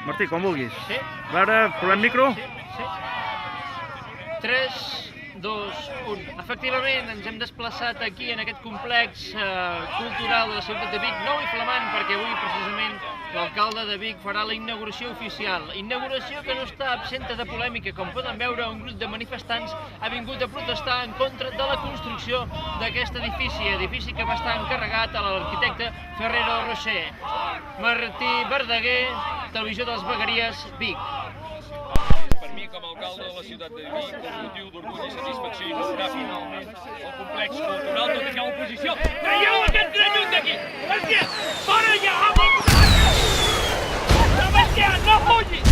Martí, quan vulguis. Sí? A veure, provem micro? Sí. 3, 2, 1. Efectivament, ens hem desplaçat aquí en aquest complex cultural de la ciutat de Vic, nou i flamant, perquè avui precisament l'alcalde de Vic farà la inauguració oficial. Inauguració que no està absenta de polèmica. Com poden veure, un grup de manifestants ha vingut a protestar en contra de la construcció d'aquest edifici que va estar encarregat a l'arquitecte Ferrero Rocher. Martí Verdaguer, Televisió de les Vegueries, Vic. Per mi, com a alcalde de la ciutat de Vic, un motiu d'orgull i satisfacció inaugurar finalment el complex cultural, tot i que hi ha oposició. Traieu aquest grenyut d'aquí! Bèstia! Fora ja! Bèstia, no fugis!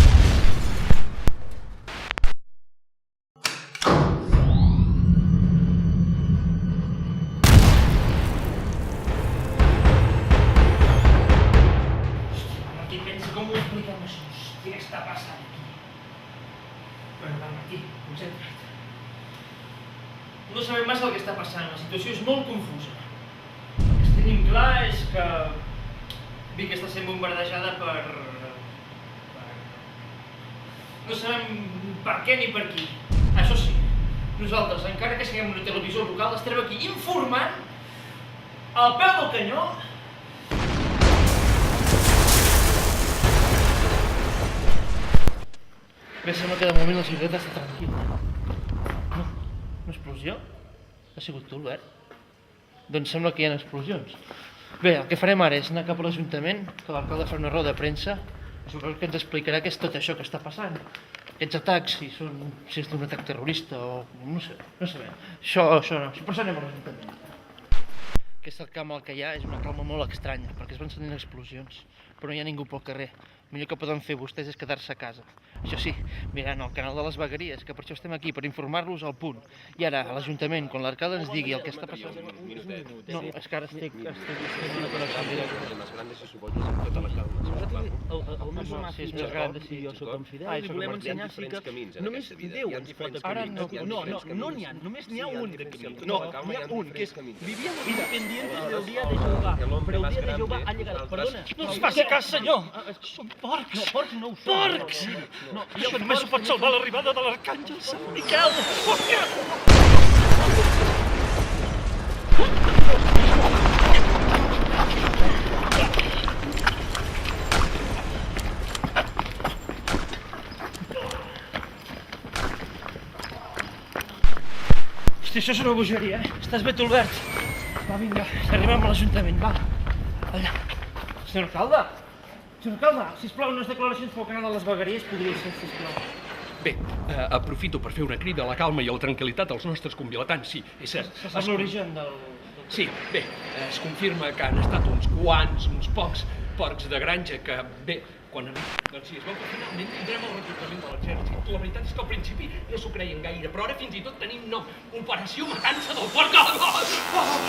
Martí, pensa com ho expliquem això? Què està passant aquí? Bueno, va, Martí, concentra't. No sabem massa el que està passant, la situació és molt confusa. El que tenim clar és que Vic està sent bombardejada per... No sabem per què ni per qui. Això sí, nosaltres, encara que siguem una televisió local, estarem aquí informant al peu del canyó. Bé, sembla que de moment la ciutat està tranquil·la. No, una explosió? Ha sigut tu, Albert? Doncs sembla que hi ha explosions. Bé, el que farem ara és anar cap a l'Ajuntament, que l'alcalde farà una roda de premsa, suposo que ens explicarà què és tot això que està passant. Aquests atacs, si és d'un atac terrorista o... no sé, no sabem. Això no, per això anem a l'Ajuntament. Aquesta calma que hi ha és una calma molt estranya, perquè es van sentint explosions, però no hi ha ningú pel carrer. El millor que poden fer vostès és quedar-se a casa. Això sí, mirant el canal de les Vegueries, que per això estem aquí, per informar-los al punt. I ara, a l'Ajuntament, quan l'alcalde ens digui el que està passant... No, és que ara estic en una connexió. Más grande se supone tota la calma. El meu Sí, és més gran, sí. jo soc confident Ah, i soc volem Martí. ensenyar sí que només Déu ens pot Ara no, no n'hi ha, només n'hi ha un de camí. No, n'hi ha un, que és vivíamos independientes del dia de Jehovà, però el dia de Jehovà ha llegat. Perdona. No ens faci cas, senyor! Som porcs! No, porcs no ho són. Porcs! No, Això només ho pot salvar l'arribada de l'arcàngel Sant Miquel! Hòstia! Hòstia, això és una bogeria, eh? Estàs bé, tu, Albert? Va, vinga, arribem a l'Ajuntament, va. Allà. Senyor alcalde! Senyor alcalde, sisplau, unes declaracions pel canal de les Vegueries, podria ser, sisplau. Bé, aprofito per fer una crida a la calma i a la tranquil·litat als nostres convilatants, sí, és cert. Se sap l'origen del... Sí, bé, es confirma que han estat uns pocs porcs de granja que, bé, quan doncs sí, es veu que finalment tindrem el reclutament de l'exèrcit. La veritat és que al principi no s'ho creien gaire, però ara fins i tot tenim nom. Operació Matança del Porc.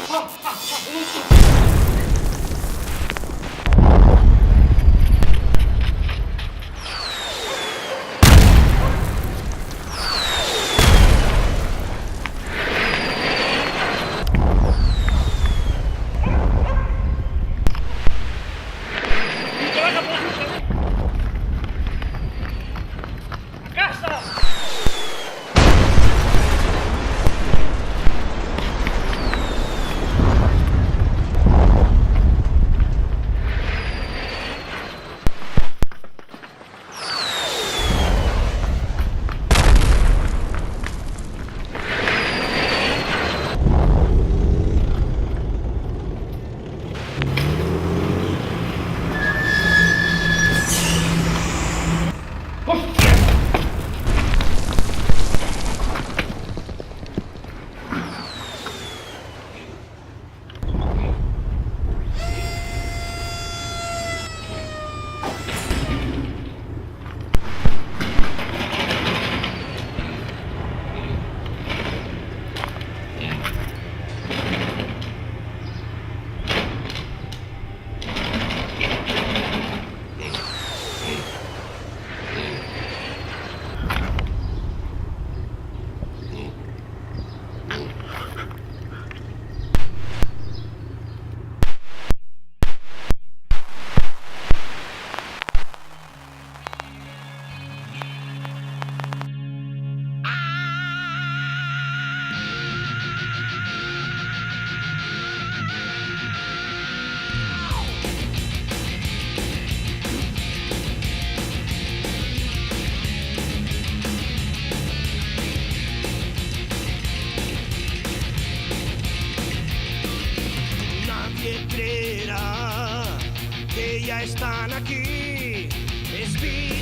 ya están aquí. Es vida.